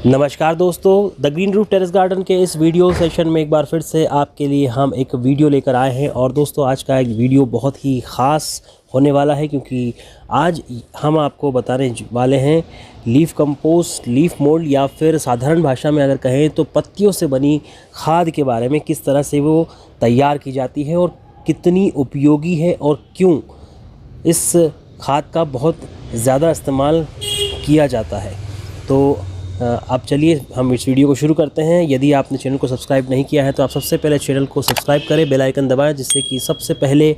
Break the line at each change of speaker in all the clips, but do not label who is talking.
नमस्कार दोस्तों, the green roof terrace garden के इस वीडियो सेशन में एक बार फिर से आपके लिए हम एक वीडियो लेकर आए हैं। और दोस्तों, आज का एक वीडियो बहुत ही ख़ास होने वाला है क्योंकि आज हम आपको बताने वाले हैं लीफ कंपोस्ट, लीफ मोल्ड या फिर साधारण भाषा में अगर कहें तो पत्तियों से बनी खाद के बारे में। किस तरह से वो तैयार की जाती है और कितनी उपयोगी है और क्यों इस खाद का बहुत ज़्यादा इस्तेमाल किया जाता है। तो अब चलिए हम इस वीडियो को शुरू करते हैं। यदि आपने चैनल को सब्सक्राइब नहीं किया है तो आप सबसे पहले चैनल को सब्सक्राइब करें, बेल आइकन दबाएं, जिससे कि सबसे पहले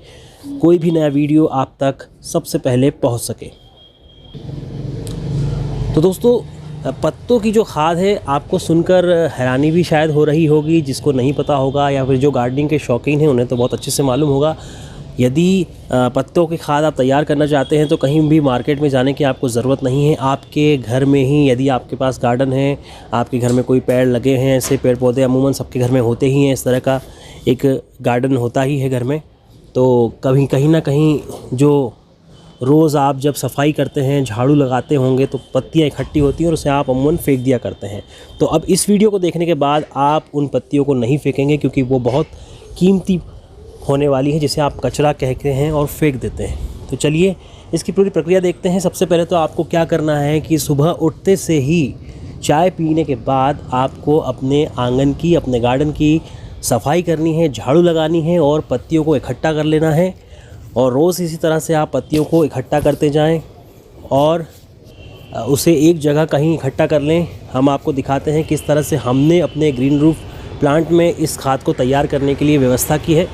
कोई भी नया वीडियो आप तक सबसे पहले पहुंच सके। तो दोस्तों, पत्तों की जो खाद है आपको सुनकर हैरानी भी शायद हो रही होगी, जिसको नहीं पता होगा या फिर जो गार्डनिंग के शौकीन हैं उन्हें तो बहुत अच्छे से मालूम होगा। यदि पत्तों की खाद आप तैयार करना चाहते हैं तो कहीं भी मार्केट में जाने की आपको ज़रूरत नहीं है। आपके घर में ही, यदि आपके पास गार्डन है, आपके घर में कोई पेड़ लगे हैं, ऐसे पेड़ पौधे अमूमन सबके घर में होते ही हैं, इस तरह का एक गार्डन होता ही है घर में। तो कहीं ना कहीं जो रोज़ आप जब सफाई करते हैं, झाड़ू लगाते होंगे तो पत्तियां इकट्ठी होती हैं और उसे आप अमूमन फेंक दिया करते हैं। तो अब इस वीडियो को देखने के बाद आप उन पत्तियों को नहीं फेंकेंगे क्योंकि वो बहुत कीमती होने वाली है, जिसे आप कचरा कहते हैं और फेंक देते हैं। तो चलिए इसकी पूरी प्रक्रिया देखते हैं। सबसे पहले तो आपको क्या करना है कि सुबह उठते से ही चाय पीने के बाद आपको अपने आंगन की, अपने गार्डन की सफाई करनी है, झाड़ू लगानी है और पत्तियों को इकट्ठा कर लेना है। और रोज़ इसी तरह से आप पत्तियों को इकट्ठा करते जाएं और उसे एक जगह कहीं इकट्ठा कर लें। हम आपको दिखाते हैं किस तरह से हमने अपने ग्रीन रूफ प्लांट में इस खाद को तैयार करने के लिए व्यवस्था की है।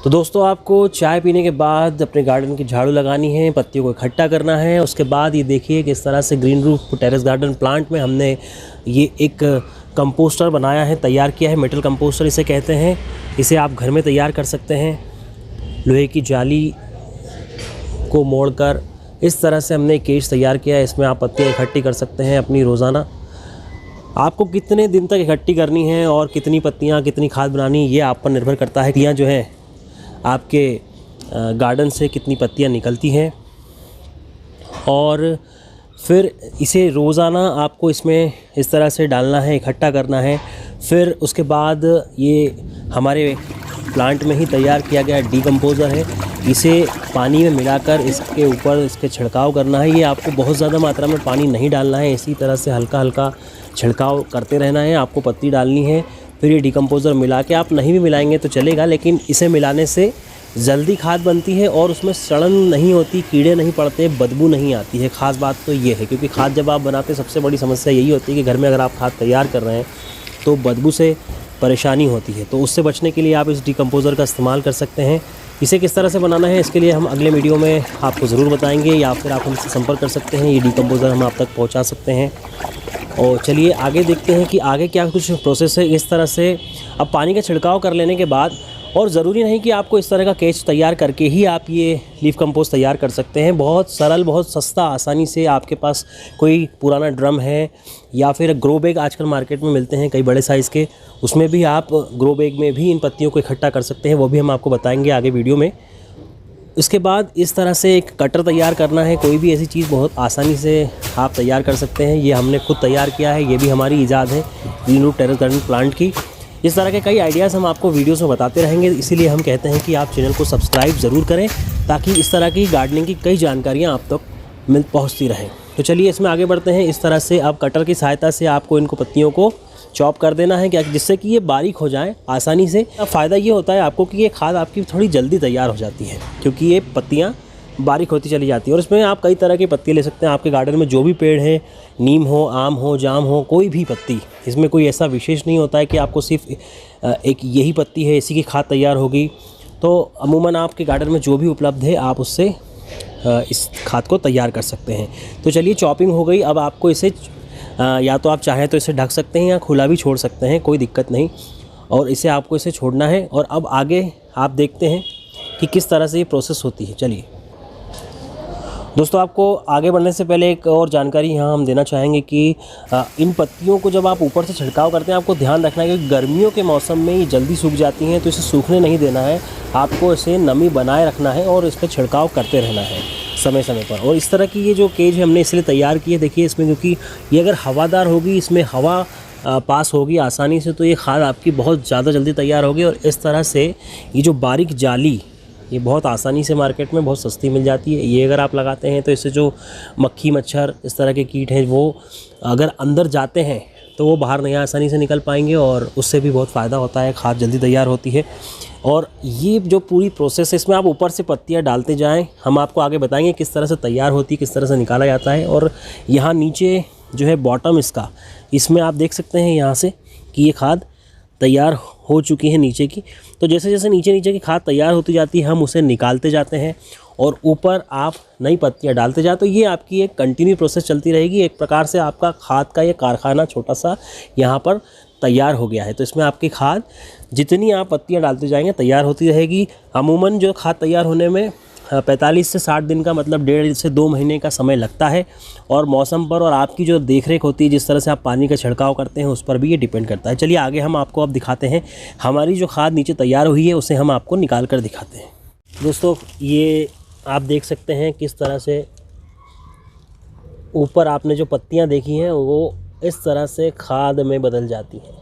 तो दोस्तों, आपको चाय पीने के बाद अपने गार्डन की झाड़ू लगानी है, पत्तियों को इकट्ठा करना है। उसके बाद ये देखिए किस तरह से green roof terrace garden plant में हमने ये एक कंपोस्टर बनाया है, तैयार किया है। मेटल कंपोस्टर इसे कहते हैं। इसे आप घर में तैयार कर सकते हैं। लोहे की जाली को मोड़कर इस तरह से हमने केज तैयार किया है। इसमें आप पत्तियाँ इकट्ठी कर सकते हैं अपनी रोज़ाना। आपको कितने दिन तक इकट्ठी करनी है और कितनी पत्तियाँ, कितनी खाद बनानी, ये आप पर निर्भर करता है। पत्तियाँ जो है आपके गार्डन से कितनी पत्तियाँ निकलती हैं और फिर इसे रोज़ाना आपको इसमें इस तरह से डालना है, इकट्ठा करना है। फिर उसके बाद ये हमारे प्लांट में ही तैयार किया गया डीकम्पोज़र है, इसे पानी में मिलाकर इसके ऊपर इसके छिड़काव करना है। ये आपको बहुत ज़्यादा मात्रा में पानी नहीं डालना है, इसी तरह से हल्का हल्का छिड़काव करते रहना है। आपको पत्ती डालनी है, फिर ये डीकम्पोज़र मिला के, आप नहीं भी मिलाएंगे तो चलेगा, लेकिन इसे मिलाने से जल्दी खाद बनती है और उसमें सड़न नहीं होती, कीड़े नहीं पड़ते, बदबू नहीं आती है। ख़ास बात तो ये है क्योंकि खाद जब आप बनाते हैं सबसे बड़ी समस्या यही होती है कि घर में अगर आप खाद तैयार कर रहे हैं तो बदबू से परेशानी होती है। तो उससे बचने के लिए आप इस डीकम्पोज़र का इस्तेमाल कर सकते हैं। इसे किस तरह से बनाना है इसके लिए हम अगले वीडियो में आपको ज़रूर बताएंगे, या फिर आप हमसे संपर्क कर सकते हैं। ये डीकम्पोज़र हम आप तक पहुँचा सकते हैं। और चलिए आगे देखते हैं कि आगे क्या कुछ प्रोसेस है। इस तरह से अब पानी का छिड़काव कर लेने के बाद, और ज़रूरी नहीं कि आपको इस तरह का केज तैयार करके ही आप ये लीफ कंपोस्ट तैयार कर सकते हैं। बहुत सरल, बहुत सस्ता, आसानी से आपके पास कोई पुराना ड्रम है या फिर ग्रो बैग आजकल मार्केट में मिलते हैं कई बड़े साइज़ के, उसमें भी आप ग्रो बैग में भी इन पत्तियों को इकट्ठा कर सकते हैं। वो भी हम आपको बताएंगे आगे वीडियो में। इसके बाद इस तरह से एक कटर तैयार करना है। कोई भी ऐसी चीज़ बहुत आसानी से आप तैयार कर सकते हैं। ये हमने खुद तैयार किया है, ये भी हमारी ईजाद है green roof terrace garden plant की। इस तरह के कई आइडियाज़ हम आपको वीडियोस में बताते रहेंगे, इसीलिए हम कहते हैं कि आप चैनल को सब्सक्राइब ज़रूर करें ताकि इस तरह की गार्डनिंग की कई जानकारियाँ आप तक पहुँचती रहें। तो चलिए इसमें आगे बढ़ते हैं। इस तरह से अब कटर की सहायता से आपको इनको पत्तियों को चॉप कर देना है, क्या जिससे कि ये बारीक हो जाए आसानी से। फ़ायदा ये होता है आपको कि ये खाद आपकी थोड़ी जल्दी तैयार हो जाती है क्योंकि ये पत्तियाँ बारीक होती चली जाती है। और इसमें आप कई तरह की पत्ती ले सकते हैं। आपके गार्डन में जो भी पेड़ है, नीम हो, आम हो, जाम हो, कोई भी पत्ती, इसमें कोई ऐसा विशेष नहीं होता है कि आपको सिर्फ एक यही पत्ती है, इसी की खाद तैयार होगी। तो अमूमन आपके गार्डन में जो भी उपलब्ध है आप उससे इस खाद को तैयार कर सकते हैं। तो चलिए चॉपिंग हो गई। अब आपको इसे या तो आप चाहें तो इसे ढक सकते हैं या खुला भी छोड़ सकते हैं, कोई दिक्कत नहीं। और इसे आपको इसे छोड़ना है। और अब आगे आप देखते हैं कि किस तरह से ये प्रोसेस होती है। चलिए दोस्तों, आपको आगे बढ़ने से पहले एक और जानकारी यहाँ हम देना चाहेंगे कि इन पत्तियों को जब आप ऊपर से छिड़काव करते हैं आपको ध्यान रखना है कि गर्मियों के मौसम में ये जल्दी सूख जाती हैं, तो इसे सूखने नहीं देना है। आपको इसे नमी बनाए रखना है और इस पर छिड़काव करते रहना है। समय समय पर। और इस तरह की ये जो केज है हमने इसलिए तैयार की है, देखिए इसमें, क्योंकि ये अगर हवादार होगी, इसमें हवा पास होगी आसानी से, तो ये खाद आपकी बहुत ज़्यादा जल्दी तैयार होगी। और इस तरह से ये जो बारीक जाली, ये बहुत आसानी से मार्केट में बहुत सस्ती मिल जाती है। ये अगर आप लगाते हैं तो इससे जो मक्खी मच्छर इस तरह के कीट हैं, वो अगर अंदर जाते हैं तो वो बाहर नहीं आसानी से निकल पाएंगे, और उससे भी बहुत फ़ायदा होता है, खाद जल्दी तैयार होती है। और ये जो पूरी प्रोसेस है, इसमें आप ऊपर से पत्तियां डालते जाएं, हम आपको आगे बताएंगे किस तरह से तैयार होती है, किस तरह से निकाला जाता है। और यहाँ नीचे जो है बॉटम इसका, इसमें आप देख सकते हैं यहाँ से कि ये खाद तैयार हो चुकी है नीचे की। तो जैसे जैसे नीचे नीचे की खाद तैयार होती जाती है, हम उसे निकालते जाते हैं और ऊपर आप नई पत्तियां डालते जाते। तो ये आपकी एक कंटिन्यू प्रोसेस चलती रहेगी। एक प्रकार से आपका खाद का ये कारखाना छोटा सा यहाँ पर तैयार हो गया है। तो इसमें आपकी खाद जितनी आप पत्तियां डालते जाएंगे तैयार होती रहेगी। अमूमन जो खाद तैयार होने में 45 से 60 दिन का, मतलब 1.5 से 2 महीने का समय लगता है। और मौसम पर और आपकी जो देखरेख होती है, जिस तरह से आप पानी का छिड़काव करते हैं, उस पर भी ये डिपेंड करता है। चलिए आगे हम आपको अब दिखाते हैं, हमारी जो खाद नीचे तैयार हुई है उसे हम आपको निकाल कर दिखाते हैं। दोस्तों, ये आप देख सकते हैं किस तरह से ऊपर आपने जो पत्तियां देखी हैं वो इस तरह से खाद में बदल जाती हैं।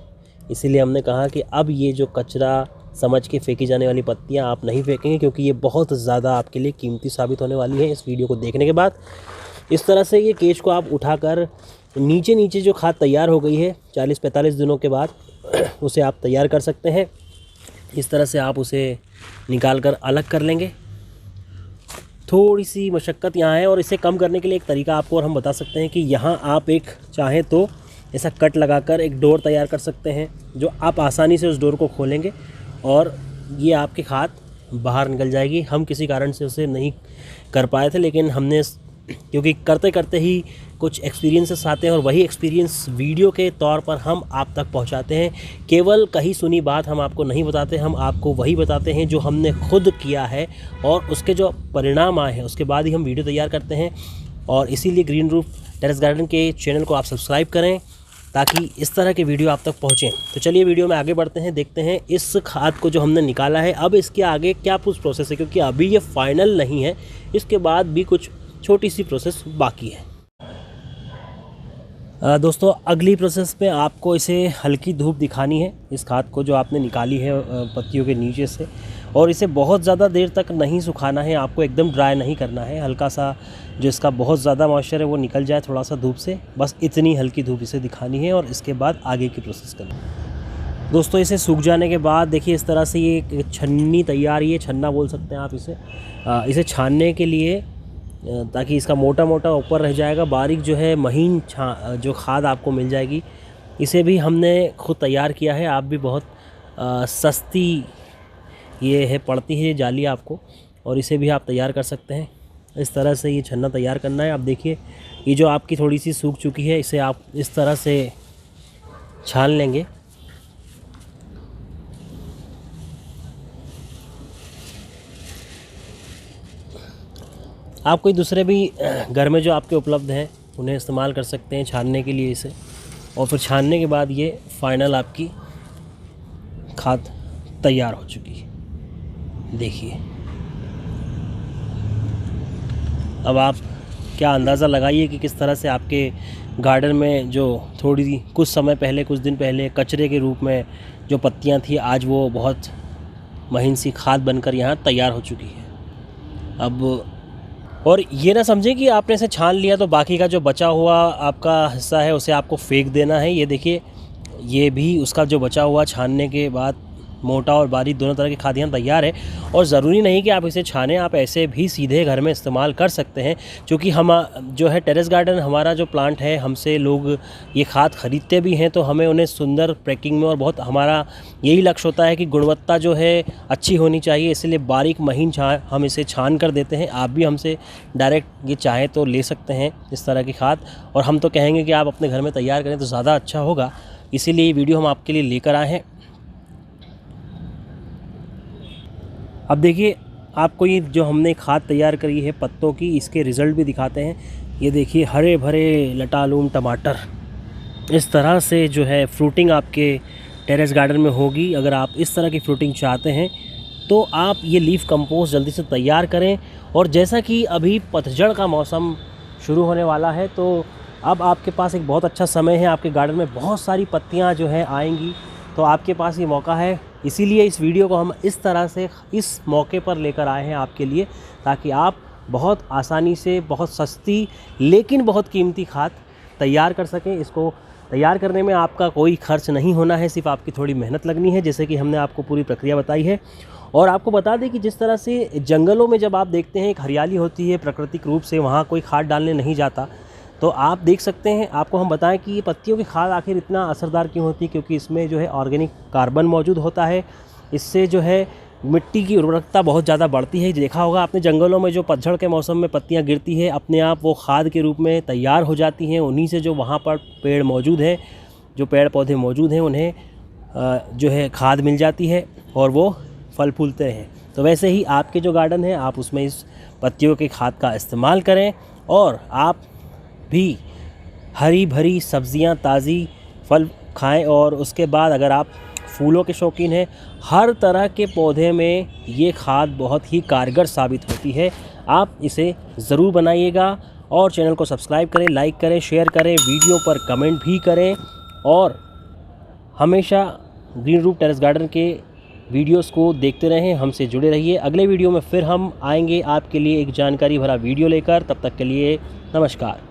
इसीलिए हमने कहा कि अब ये जो कचरा समझ के फेंकी जाने वाली पत्तियां आप नहीं फेंकेंगे, क्योंकि ये बहुत ज़्यादा आपके लिए कीमती साबित होने वाली है इस वीडियो को देखने के बाद। इस तरह से ये केज को आप उठाकर नीचे नीचे जो खाद तैयार हो गई है 40-45 दिनों के बाद, उसे आप तैयार कर सकते हैं। इस तरह से आप उसे निकाल कर अलग कर लेंगे। थोड़ी सी मशक्क़त यहाँ है, और इसे कम करने के लिए एक तरीका आपको और हम बता सकते हैं कि यहाँ आप एक चाहें तो ऐसा कट लगाकर एक डोर तैयार कर सकते हैं, जो आप आसानी से उस डोर को खोलेंगे और ये आपकी खाद बाहर निकल जाएगी। हम किसी कारण से उसे नहीं कर पाए थे, लेकिन हमने, क्योंकि करते करते ही कुछ एक्सपीरियंसेस आते हैं, और वही एक्सपीरियंस वीडियो के तौर पर हम आप तक पहुंचाते हैं। केवल कहीं सुनी बात हम आपको नहीं बताते, हम आपको वही बताते हैं जो हमने खुद किया है, और उसके जो परिणाम आए हैं उसके बाद ही हम वीडियो तैयार करते हैं। और इसीलिए ग्रीन रूफ टेरेस गार्डन के चैनल को आप सब्सक्राइब करें, ताकि इस तरह के वीडियो आप तक पहुँचें। तो चलिए वीडियो में आगे बढ़ते हैं, देखते हैं इस खाद को जो हमने निकाला है, अब इसके आगे क्या कुछ प्रोसेस है, क्योंकि अभी ये फाइनल नहीं है, इसके बाद भी कुछ छोटी सी प्रोसेस बाकी है। दोस्तों, अगली प्रोसेस में आपको इसे हल्की धूप दिखानी है, इस खाद को जो आपने निकाली है पत्तियों के नीचे से, और इसे बहुत ज़्यादा देर तक नहीं सुखाना है, आपको एकदम ड्राई नहीं करना है। हल्का सा जो इसका बहुत ज़्यादा मॉइस्चर है वो निकल जाए थोड़ा सा धूप से, बस इतनी हल्की धूप इसे दिखानी है, और इसके बाद आगे की प्रोसेस करनी है। दोस्तों, इसे सूख जाने के बाद देखिए इस तरह से ये एक छन्नी तैयार, ये छन्ना बोल सकते हैं आप इसे छानने के लिए, ताकि इसका मोटा मोटा ऊपर रह जाएगा, बारीक जो है महीन जो खाद आपको मिल जाएगी। इसे भी हमने खुद तैयार किया है, आप भी बहुत सस्ती ये है पड़ती है जाली आपको, और इसे भी आप तैयार कर सकते हैं। इस तरह से ये छन्ना तैयार करना है। आप देखिए ये जो आपकी थोड़ी सी सूख चुकी है, इसे आप इस तरह से छान लेंगे। आप कोई दूसरे भी घर में जो आपके उपलब्ध हैं उन्हें इस्तेमाल कर सकते हैं छानने के लिए इसे, और फिर छानने के बाद ये फाइनल आपकी खाद तैयार हो चुकी है। देखिए अब आप क्या अंदाज़ा लगाइए कि किस तरह से आपके गार्डन में जो थोड़ी कुछ समय पहले, कुछ दिन पहले कचरे के रूप में जो पत्तियां थी, आज वो बहुत महीन सी खाद बनकर यहाँ तैयार हो चुकी है। अब और ये ना समझें कि आपने इसे छान लिया तो बाकी का जो बचा हुआ आपका हिस्सा है उसे आपको फेंक देना है। ये देखिए, ये भी उसका जो बचा हुआ छानने के बाद मोटा और बारीक दोनों तरह की खादियाँ तैयार है। और ज़रूरी नहीं कि आप इसे छानें, आप ऐसे भी सीधे घर में इस्तेमाल कर सकते हैं, क्योंकि हम जो है टेरेस गार्डन हमारा जो प्लांट है, हमसे लोग ये खाद ख़रीदते भी हैं, तो हमें उन्हें सुंदर पैकिंग में, और बहुत हमारा यही लक्ष्य होता है कि गुणवत्ता जो है अच्छी होनी चाहिए, इसलिए बारीक महीन हम इसे छान कर देते हैं। आप भी हमसे डायरेक्ट ये चाहें तो ले सकते हैं इस तरह की खाद, और हम तो कहेंगे कि आप अपने घर में तैयार करें तो ज़्यादा अच्छा होगा, इसीलिए ये वीडियो हम आपके लिए लेकर आए हैं। अब देखिए, आपको ये जो हमने खाद तैयार करी है पत्तों की, इसके रिज़ल्ट भी दिखाते हैं। ये देखिए, हरे भरे लटालूम टमाटर, इस तरह से जो है फ्रूटिंग आपके टेरेस गार्डन में होगी। अगर आप इस तरह की फ्रूटिंग चाहते हैं तो आप ये लीफ कंपोस्ट जल्दी से तैयार करें। और जैसा कि अभी पतझड़ का मौसम शुरू होने वाला है, तो अब आपके पास एक बहुत अच्छा समय है, आपके गार्डन में बहुत सारी पत्तियां जो है आएंगी, तो आपके पास ये मौका है। इसीलिए इस वीडियो को हम इस तरह से इस मौके पर लेकर आए हैं आपके लिए, ताकि आप बहुत आसानी से बहुत सस्ती लेकिन बहुत कीमती खाद तैयार कर सकें। इसको तैयार करने में आपका कोई खर्च नहीं होना है, सिर्फ आपकी थोड़ी मेहनत लगनी है, जैसे कि हमने आपको पूरी प्रक्रिया बताई है। और आपको बता दें कि जिस तरह से जंगलों में जब आप देखते हैं एक हरियाली होती है, प्राकृतिक रूप से वहाँ कोई खाद डालने नहीं जाता, तो आप देख सकते हैं। आपको हम बताएं कि ये पत्तियों की खाद आखिर इतना असरदार क्यों होती है, क्योंकि इसमें जो है ऑर्गेनिक कार्बन मौजूद होता है। इससे जो है मिट्टी की उर्वरकता बहुत ज़्यादा बढ़ती है। देखा होगा आपने जंगलों में जो पतझड़ के मौसम में पत्तियां गिरती है, अपने आप वो खाद के रूप में तैयार हो जाती हैं। उन्हीं से जो वहाँ पर पेड़ मौजूद हैं, जो पेड़ पौधे मौजूद हैं, उन्हें जो है खाद मिल जाती है और वो फल फूलते हैं। तो वैसे ही आपके जो गार्डन है, आप उसमें इस पत्तियों की खाद का इस्तेमाल करें और आप भी हरी भरी सब्जियां, ताज़ी फल खाएं। और उसके बाद अगर आप फूलों के शौकीन हैं, हर तरह के पौधे में ये खाद बहुत ही कारगर साबित होती है। आप इसे ज़रूर बनाइएगा और चैनल को सब्सक्राइब करें, लाइक करें, शेयर करें, वीडियो पर कमेंट भी करें और हमेशा ग्रीन रूफ टेरेस गार्डन के वीडियोस को देखते रहें, हमसे जुड़े रहिए। अगले वीडियो में फिर हम आएंगे आपके लिए एक जानकारी भरा वीडियो लेकर। तब तक के लिए नमस्कार।